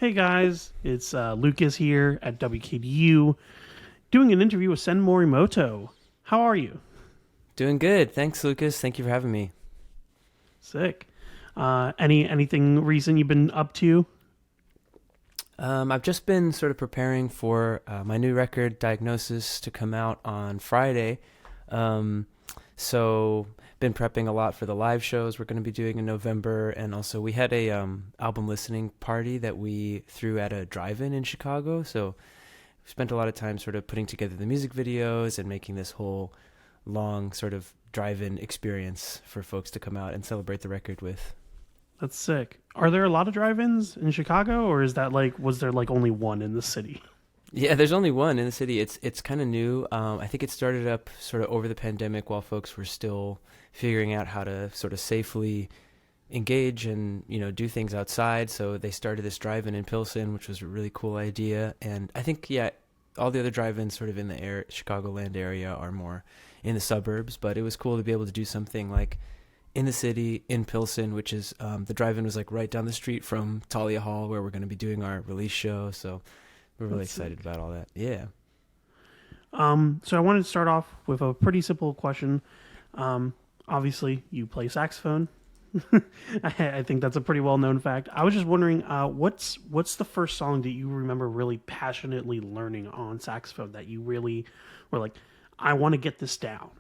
Hey guys, it's Lucas here at WKDU doing an interview with Sen Morimoto. How are you? Doing good. Thanks, Lucas. Thank you for having me. Sick. Anything recent you've been up to? I've just been sort of preparing for my new record, Diagnosis, to come out on Friday. Um, so, been prepping a lot for the live shows we're going to be doing in November, and also we had a album listening party that we threw at a drive-in in Chicago. So, we spent a lot of time sort of putting together the music videos and making this whole long sort of drive-in experience for folks to come out and celebrate the record with. That's sick. Are there a lot of drive-ins in Chicago, or is that like was there like only one in the city? Yeah, there's only one in the city. It's kind of new. I think it started up sort of over the pandemic while folks were still figuring out how to sort of safely engage and do things outside. So they started this drive-in in Pilsen, which was a really cool idea. And I think all the other drive-ins sort of in the Chicagoland area are more in the suburbs. But it was cool to be able to do something like in the city in Pilsen, which is the drive-in was like right down the street from Talia Hall, where we're going to be doing our release show. So we're really That's excited sick. about all that. Yeah. So I wanted to start off with a pretty simple question. Um, Obviously, you play saxophone. I think that's a pretty well known fact. I was just wondering, what's the first song that you remember really passionately learning on saxophone that you really were like, I want to get this down.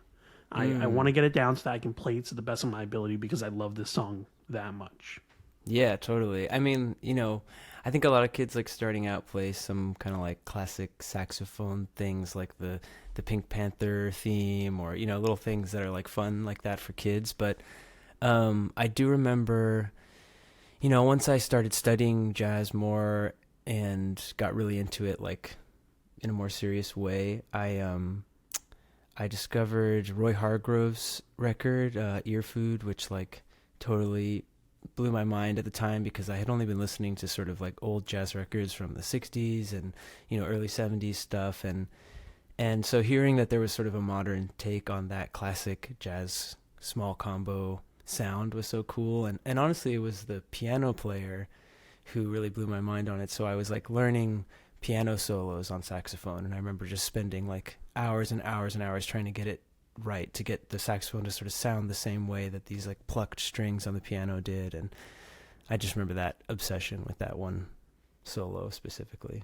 I want Mm. to get it down so that I can play it to the best of my ability because I love this song that much. Yeah, totally. I mean, I think a lot of kids like starting out play some kind of like classic saxophone things like the Pink Panther theme or little things that are like fun like that for kids, but I do remember, once I started studying jazz more and got really into it like in a more serious way, I discovered Roy Hargrove's record, Ear Food, which like totally blew my mind at the time because I had only been listening to sort of like old jazz records from the 60s and early 70s stuff, and so hearing that there was sort of a modern take on that classic jazz small combo sound was so cool, and honestly it was the piano player who really blew my mind on it. So I was like learning piano solos on saxophone, and I remember just spending like hours and hours and hours trying to get it right, to get the saxophone to sort of sound the same way that these like plucked strings on the piano did. And I just remember that obsession with that one solo specifically.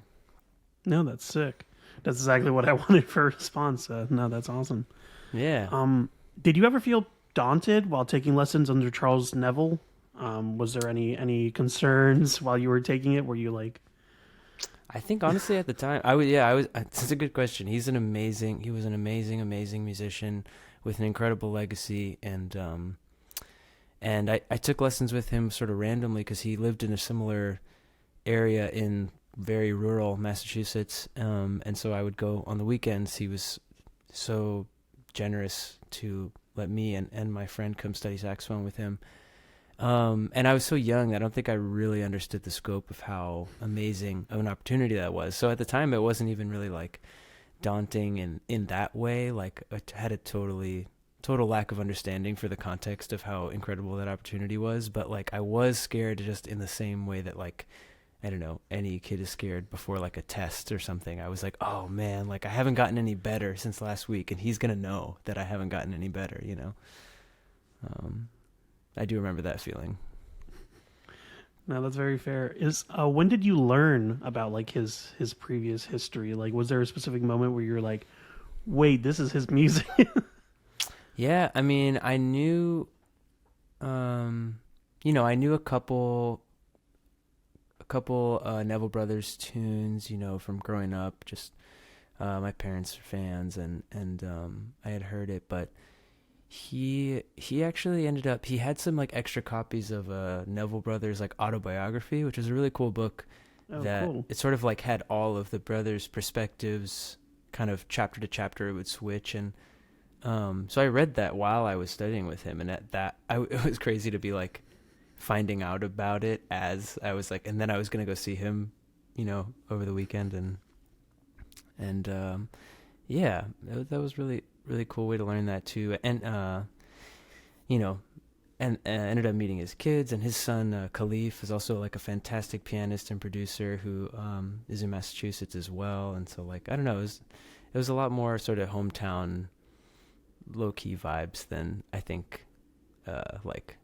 No, that's sick. That's exactly what I wanted for a response. No, that's awesome. Yeah. Um, did you ever feel daunted while taking lessons under Charles Neville? Was there any concerns while you were taking it? Were you like, I think honestly at the time I was yeah I was it's a good question. He was an amazing musician with an incredible legacy, and I took lessons with him sort of randomly because he lived in a similar area in very rural Massachusetts, and so I would go on the weekends. He was so generous to let me and my friend come study saxophone with him. And I was so young, I don't think I really understood the scope of how amazing of an opportunity that was. So at the time, it wasn't even really like daunting in that way. Like I had a total lack of understanding for the context of how incredible that opportunity was. But like I was scared just in the same way that like I don't know, any kid is scared before like a test or something. I was like, oh man, like I haven't gotten any better since last week, and he's gonna know that I haven't gotten any better. Um, I do remember that feeling. no, that's very fair. Is when did you learn about like his previous history? Like, was there a specific moment where you're like, wait, this is his music? Yeah, I mean, um, I knew a couple Neville Brothers tunes, from growing up. Just my parents are fans, and I had heard it, but he actually ended up he had some like extra copies of Neville Brothers like autobiography, which is a really cool book Oh, that cool. it sort of like had all of the brothers' perspectives, kind of chapter to chapter it would switch. And so I read that while I was studying with him, and at that it was crazy to be like finding out about it as I was like, and then I was gonna go see him, over the weekend, and that was really really cool way to learn that too. And you know and ended up meeting his kids, and his son Khalif is also like a fantastic pianist and producer who is in Massachusetts as well. And so like I don't know, it was a lot more sort of hometown low key vibes than I think like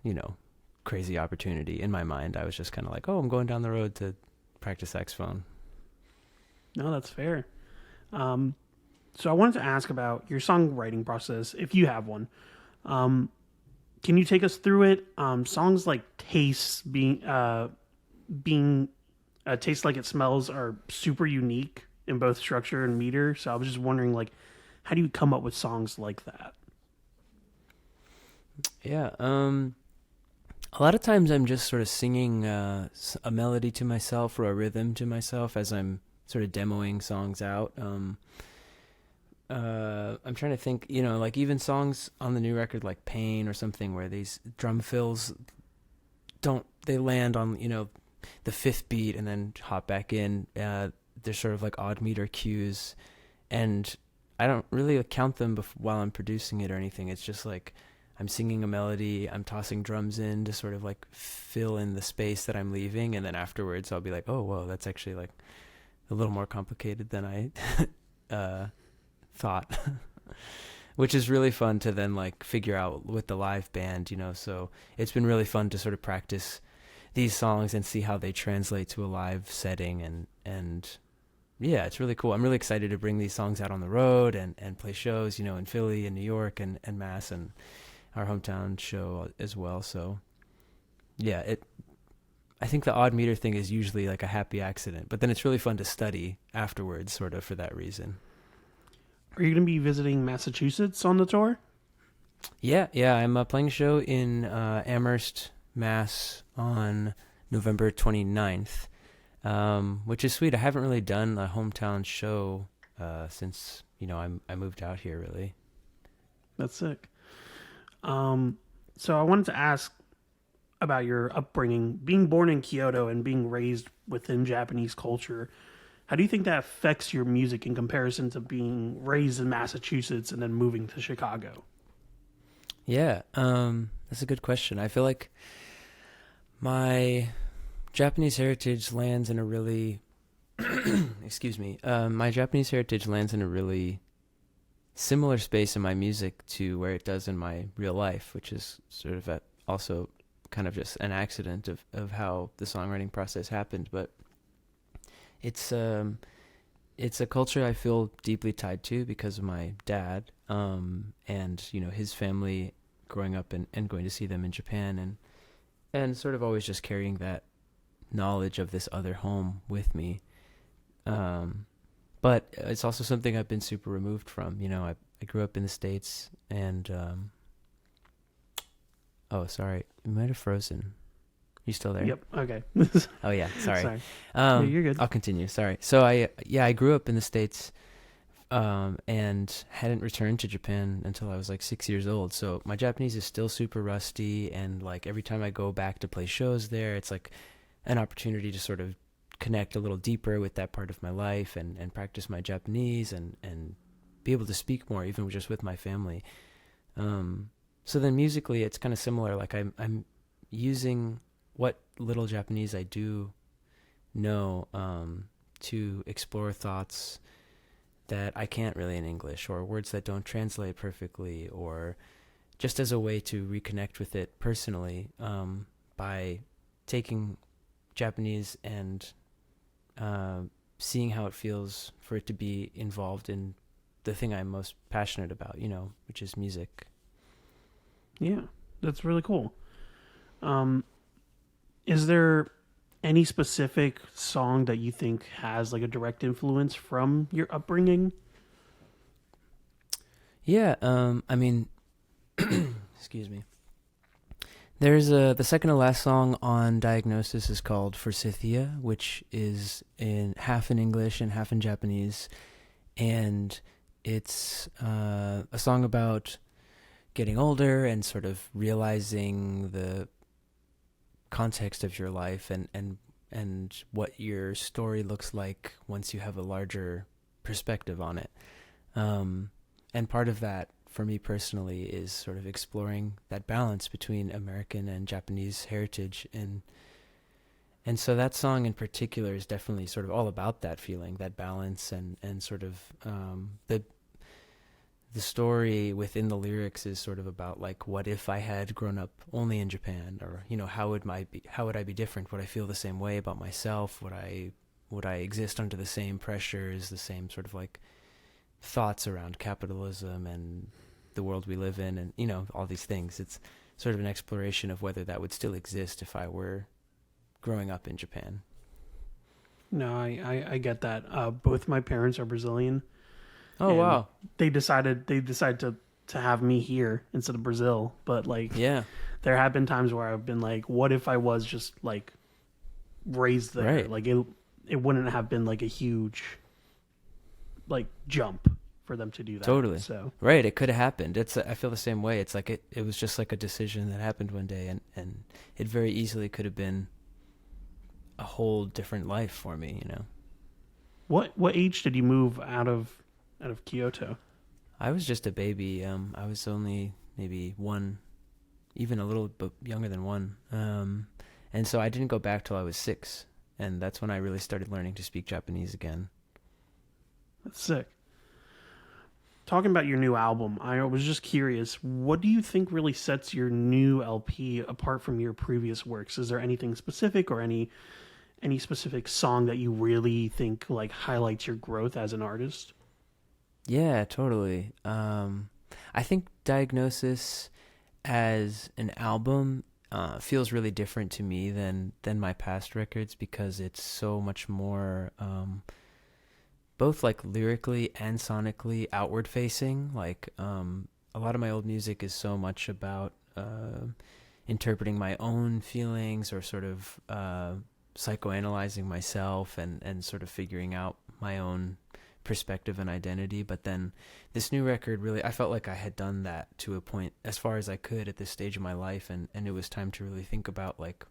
you know, crazy opportunity in my mind. I was just kind of like, oh, I'm going down the road to practice saxophone. No, that's fair. So I wanted to ask about your songwriting process, if you have one. Um, can you take us through it? Songs like "Taste" being "Taste Like It Smells" are super unique in both structure and meter. So I was just wondering, like, how do you come up with songs like that? Yeah. A lot of times I'm just sort of singing a melody to myself or a rhythm to myself as I'm sort of demoing songs out. I'm trying to think, you know, like even songs on the new record like Pain or something where these drum fills they land on, you know, the fifth beat and then hop back in. They're sort of like odd meter cues, and I don't really count them while I'm producing it or anything. It's just like I'm singing a melody, I'm tossing drums in to sort of like fill in the space that I'm leaving, and then afterwards I'll be like, oh, whoa, that's actually like a little more complicated than I thought. Which is really fun to then like figure out with the live band, you know. So it's been really fun to sort of practice these songs and see how they translate to a live setting, and yeah, it's really cool. I'm really excited to bring these songs out on the road and play shows, you know, in Philly and New York and Mass and our hometown show as well. So yeah, I think the odd meter thing is usually like a happy accident, but then it's really fun to study afterwards sort of for that reason. Are you going to be visiting Massachusetts on the tour? Yeah, I'm playing a show in Amherst, Mass on November 29th, which is sweet. I haven't really done a hometown show since, you know, I moved out here, really. That's sick. So I wanted to ask about your upbringing, being born in Kyoto and being raised within Japanese culture. How do you think that affects your music in comparison to being raised in Massachusetts and then moving to Chicago? Yeah, that's a good question. I feel like my Japanese heritage lands in a really, excuse me, my Japanese heritage lands in a really similar space in my music to where it does in my real life, which is sort of also kind of just an accident of how the songwriting process happened. But it's a culture I feel deeply tied to because of my dad, and you know, his family growing up and going to see them in Japan, and sort of always just carrying that knowledge of this other home with me. But it's also something I've been super removed from. You know, I grew up in the States, and oh, sorry, you might have frozen. You still there? Yep. Okay. Oh yeah, sorry. Sorry. Yeah, you're good. I'll continue. Sorry. So I grew up in the States, and hadn't returned to Japan until I was like 6 years old. So my Japanese is still super rusty, and like every time I go back to play shows there, it's like an opportunity to sort of connect a little deeper with that part of my life and practice my Japanese and be able to speak more, even just with my family. So then musically, it's kind of similar. Like I'm using what little Japanese I do know to explore thoughts that I can't really in English, or words that don't translate perfectly, or just as a way to reconnect with it personally, by taking Japanese and seeing how it feels for it to be involved in the thing I'm most passionate about, you know, which is music. Yeah, that's really cool. Is there any specific song that you think has like a direct influence from your upbringing? Yeah, I mean, excuse me. There's the second to last song on Diagnosis is called Forsythia, which is half in English and half in Japanese, and it's a song about getting older and sort of realizing the context of your life and what your story looks like once you have a larger perspective on it. And part of that for me personally is sort of exploring that balance between American and Japanese heritage, and so that song in particular is definitely sort of all about that feeling, that balance, and sort of the story within the lyrics is sort of about like, what if I had grown up only in Japan, or how would I be different? Would I feel the same way about myself? Would I exist under the same pressures, the same sort of like thoughts around capitalism and the world we live in, and all these things. It's sort of an exploration of whether that would still exist if I were growing up in Japan. No, I get that. Both my parents are Brazilian. Oh, and wow. They decided to have me here instead of Brazil. But like, Yeah. there have been times where I've been like, what if I was just like raised there? Right. Like it wouldn't have been like a huge like jump for them to do that. Totally. So Right. It could have happened. I feel the same way. It's like it was just like a decision that happened one day, and it very easily could have been a whole different life for me, what age did you move out of Kyoto? I was just a baby. I was only maybe one, even a little bit younger than one. And so I didn't go back till I was 6. And that's when I really started learning to speak Japanese again. That's sick. Talking about your new album, I was just curious, what do you think really sets your new LP apart from your previous works? Is there anything specific, or any specific song that you really think like highlights your growth as an artist? Yeah, totally. I think Diagnosis as an album feels really different to me than my past records, because it's so much more both like lyrically and sonically outward facing. Like a lot of my old music is so much about interpreting my own feelings, or sort of psychoanalyzing myself, and sort of figuring out my own perspective and identity. But then this new record, really, I felt like I had done that to a point as far as I could at this stage of my life, and it was time to really think about like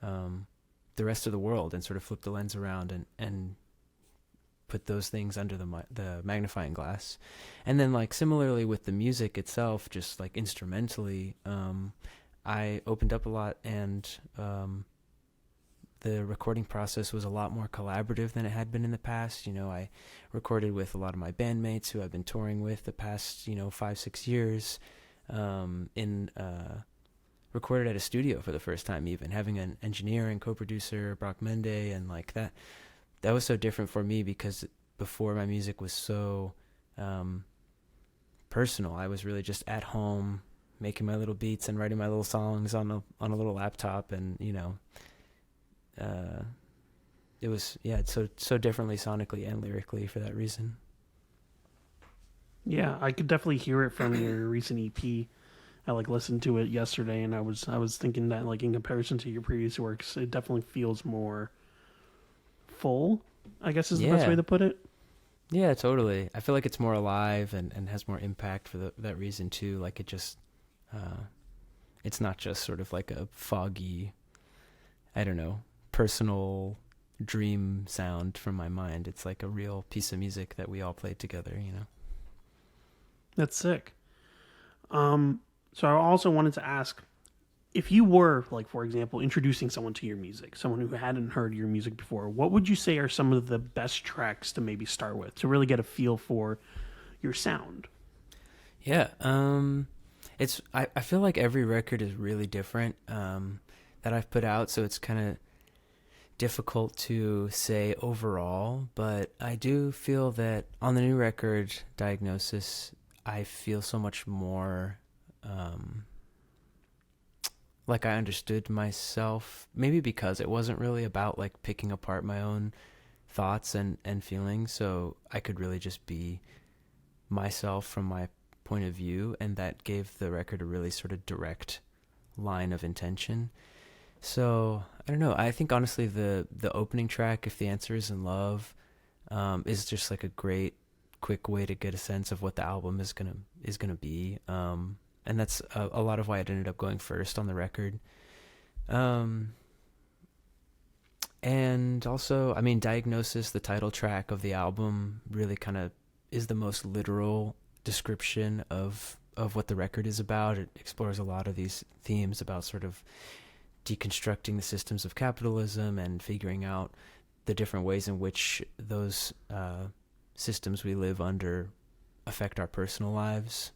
the rest of the world, and sort of flip the lens around and put those things under the magnifying glass. And then like similarly with the music itself, just like instrumentally, I opened up a lot, and the recording process was a lot more collaborative than it had been in the past. I recorded with a lot of my bandmates who I've been touring with the past, 5-6 years, recorded at a studio for the first time, even having an engineer and co-producer, Brock Mende, and like that was so different for me, because before my music was so personal. I was really just at home making my little beats and writing my little songs on a little laptop, and it was, it's so differently sonically and lyrically for that reason. Yeah, I could definitely hear it from your recent EP. I like listened to it yesterday, and I was thinking that like in comparison to your previous works, it definitely feels more full, I guess is the best way to put it. Yeah, totally. I feel like it's more alive and has more impact for that reason too. Like it just, it's not just sort of like a foggy, I don't know, personal dream sound from my mind. It's like a real piece of music that we all played together, That's sick. So I also wanted to ask, if you were, like, for example, introducing someone to your music, someone who hadn't heard your music before, what would you say are some of the best tracks to maybe start with to really get a feel for your sound? Yeah. I feel like every record is really different that I've put out, so it's kind of difficult to say overall, but I do feel that on the new record, Diagnosis, I feel so much more like I understood myself, maybe because it wasn't really about like picking apart my own thoughts and feelings, so I could really just be myself from my point of view, and that gave the record a really sort of direct line of intention. So I don't know, I think honestly the opening track, If the Answer is in Love, is just like a great quick way to get a sense of what the album is gonna be, and that's a lot of why it ended up going first on the record. And also, I mean, Diagnosis, the title track of the album, really kind of is the most literal description of what the record is about. It explores a lot of these themes about sort of deconstructing the systems of capitalism and figuring out the different ways in which those systems we live under affect our personal lives.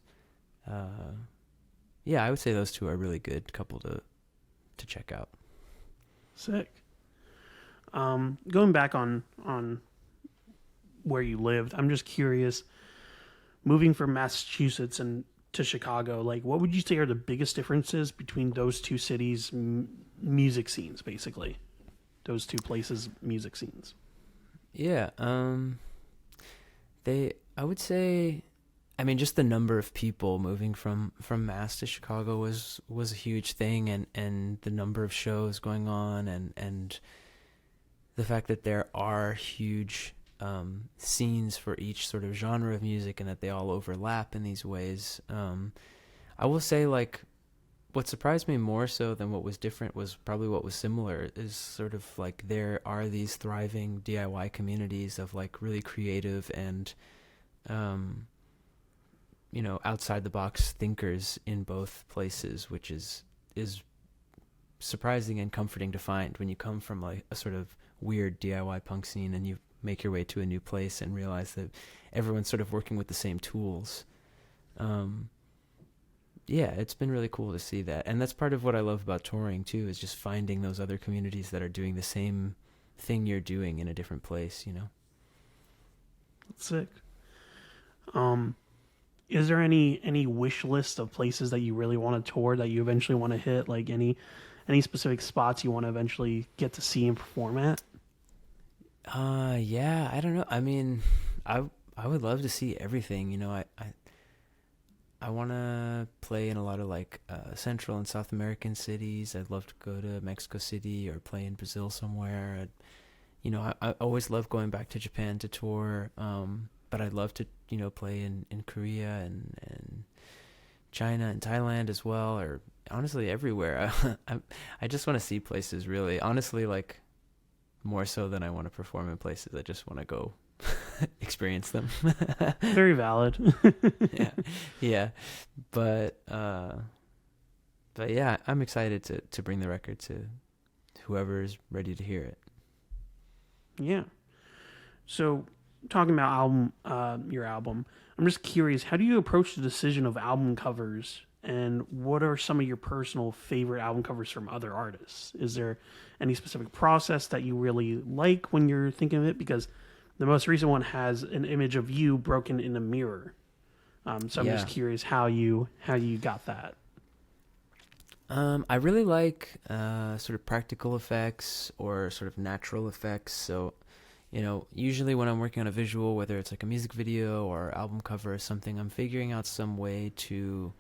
Yeah, I would say those two are a really good couple to check out. Sick. Going back on where you lived, I'm just curious, moving from Massachusetts and to Chicago, like what would you say are the biggest differences between those two cities' music scenes, basically? Those two places' music scenes. Yeah, I would say, I mean, just the number of people moving from Mass to Chicago was a huge thing, and the number of shows going on, and the fact that there are huge scenes for each sort of genre of music and that they all overlap in these ways. I will say, like, what surprised me more so than what was different was probably what was similar, is sort of like there are these thriving DIY communities of like really creative and outside the box thinkers in both places, which is surprising and comforting to find when you come from like a sort of weird DIY punk scene and you make your way to a new place and realize that everyone's sort of working with the same tools. Yeah, it's been really cool to see that. And that's part of what I love about touring too, is just finding those other communities that are doing the same thing you're doing in a different place, That's sick. Is there any wish list of places that you really want to tour that you eventually want to hit? Like any specific spots you want to eventually get to see and perform at? Yeah, I don't know. I mean, I would love to see everything. I want to play in a lot of like Central and South American cities. I'd love to go to Mexico City or play in Brazil somewhere. I always love going back to Japan to tour. But I'd love to, play in Korea and China and Thailand as well, or honestly everywhere. I just want to see places, really. Honestly, like more so than I want to perform in places. I just want to go experience them. Very valid. Yeah. But yeah, I'm excited to bring the record to whoever is ready to hear it. Yeah. So, talking about your album, I'm just curious, how do you approach the decision of album covers, and what are some of your personal favorite album covers from other artists? Is there any specific process that you really like when you're thinking of it? Because the most recent one has an image of you broken in a mirror. So I'm just curious how you got that. I really like sort of practical effects or sort of natural effects. So, usually when I'm working on a visual, whether it's like a music video or album cover or something, I'm figuring out some way to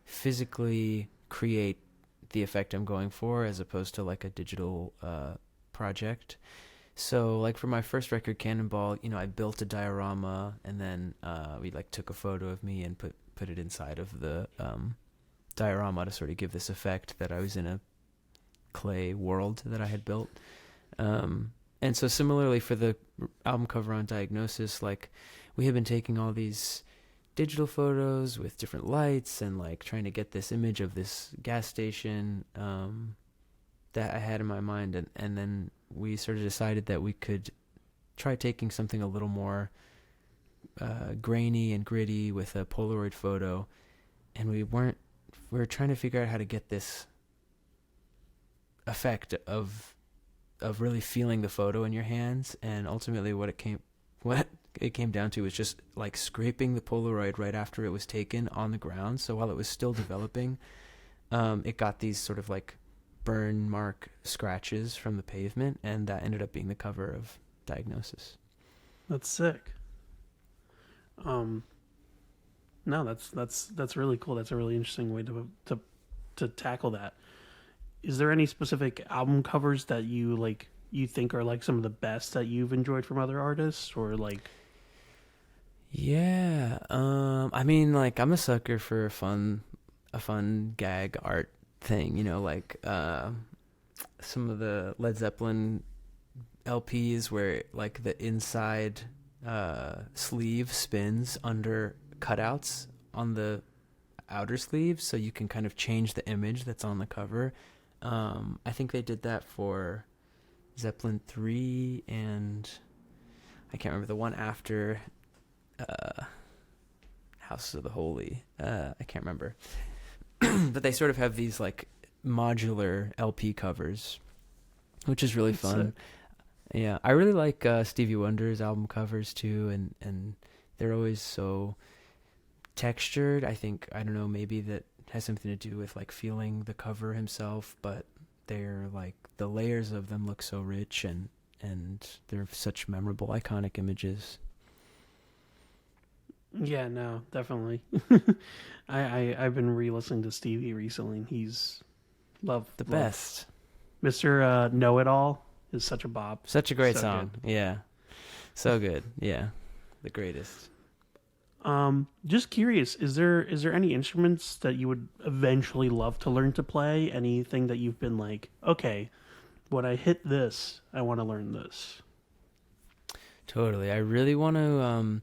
physically create the effect I'm going for, as opposed to like a digital project. So like for my first record, Cannonball, I built a diorama, and then we like took a photo of me and put it inside of the diorama to sort of give this effect that I was in a clay world that I had built. And so similarly for the album cover on Diagnosis, like we had been taking all these digital photos with different lights and like trying to get this image of this gas station that I had in my mind. And then we sort of decided that we could try taking something a little more grainy and gritty with a Polaroid photo. And we were trying to figure out how to get this effect of really feeling the photo in your hands, and ultimately what it came down to was just like scraping the Polaroid right after it was taken on the ground. So while it was still developing, it got these sort of like burn mark scratches from the pavement, and that ended up being the cover of Diagnosis. That's sick. No, that's really cool. That's a really interesting way to tackle that. Is there any specific album covers that you think are like some of the best that you've enjoyed from other artists, or like? Yeah, I mean, like I'm a sucker for a fun gag art thing, like some of the Led Zeppelin LPs where like the inside sleeve spins under cutouts on the outer sleeves, so you can kind of change the image that's on the cover. I think they did that for Zeppelin 3, and I can't remember the one after House of the Holy. I can't remember. But they sort of have these like modular LP covers, which is really fun. Yeah, I really like Stevie Wonder's album covers too, and they're always so textured. I think, I don't know, maybe that has something to do with like feeling the cover himself, but they're like, the layers of them look so rich, and they're such memorable, iconic images. Yeah, no, definitely. I've been re-listening to Stevie recently, and he's The best. Mr. Know It All is such a bop. Such a great So song. good. Yeah. So good. Yeah. The greatest. Just curious, is there any instruments that you would eventually love to learn to play? Anything that you've been like, okay, when I hit this, I want to learn this? Totally. I really want to,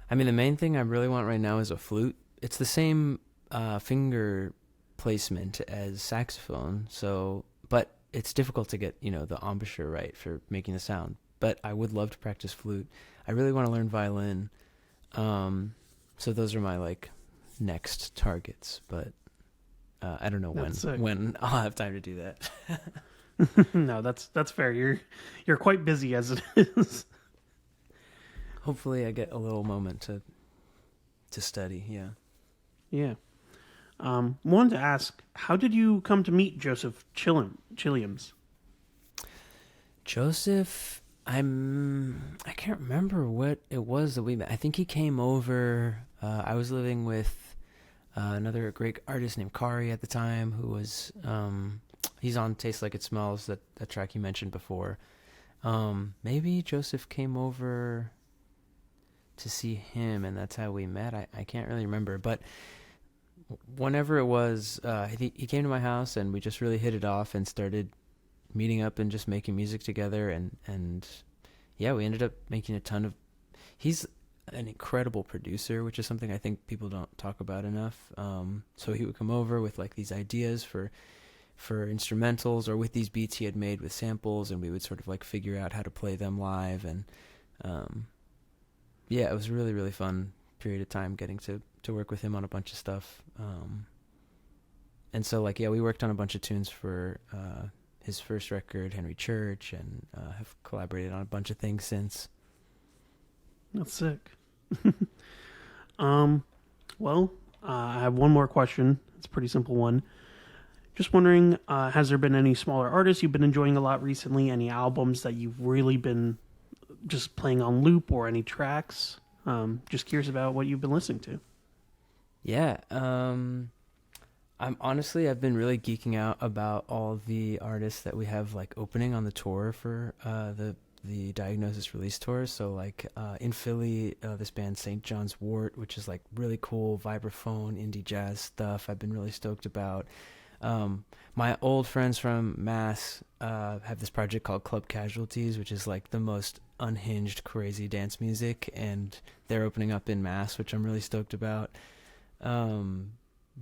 the main thing I really want right now is a flute. It's the same finger placement as saxophone, but it's difficult to get, the embouchure right for making the sound. But I would love to practice flute. I really want to learn violin. So those are my like next targets, but I don't know when I'll have time to do that. No, that's fair. You're quite busy as it is. Hopefully I get a little moment to study. Yeah. Yeah. Wanted to ask, how did you come to meet Joseph Chilliams? Joseph, I can't remember what it was that we met. I think he came over. I was living with another great artist named Kari at the time, who was he's on Tastes Like It Smells, that track you mentioned before. Maybe Joseph came over to see him, and that's how we met. I can't really remember, but whenever it was, he came to my house, and we just really hit it off and started meeting up and just making music together, and yeah, we ended up making a ton of. He's an incredible producer, which is something I think people don't talk about enough. So he would come over with like these ideas for instrumentals, or with these beats he had made with samples, and we would sort of like figure out how to play them live, and yeah, it was a really, really fun period of time getting to work with him on a bunch of stuff. And so like, yeah, we worked on a bunch of tunes for his first record, Henry Church, and have collaborated on a bunch of things since. That's sick. Well, I have one more question. It's a pretty simple one. Just wondering, has there been any smaller artists you've been enjoying a lot recently? Any albums that you've really been just playing on loop, or any tracks? Just curious about what you've been listening to. Yeah, I've been really geeking out about all the artists that we have like opening on the tour for the Diagnosis release tour. So like in Philly, this band St. John's Wort, which is like really cool vibraphone indie jazz stuff, I've been really stoked about. My old friends from Mass have this project called Club Casualties, which is like the most unhinged, crazy dance music, and they're opening up in Mass, which I'm really stoked about.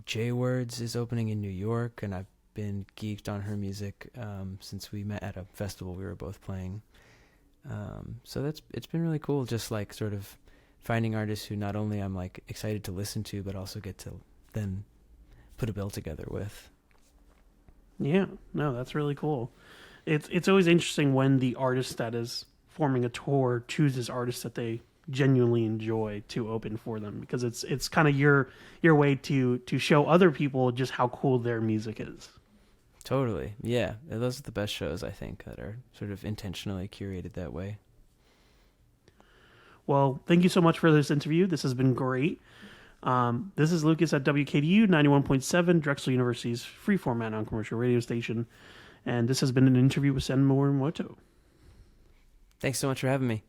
J-Words is opening in New York, and I've been geeked on her music since we met at a festival we were both playing. So it's been really cool, just like sort of finding artists who not only I'm like excited to listen to, but also get to then put a bill together with. Yeah, no, that's really cool. It's always interesting when the artist that is forming a tour chooses artists that they genuinely enjoy to open for them, because it's kind of your way to show other people just how cool their music is. Totally. Yeah, those are the best shows, I think, that are sort of intentionally curated that way. Well, thank you so much for this interview. This has been great. This is Lucas at WKDU 91.7, Drexel University's free format non-commercial radio station, and this has been an interview with Sen Morimoto. Thanks so much for having me.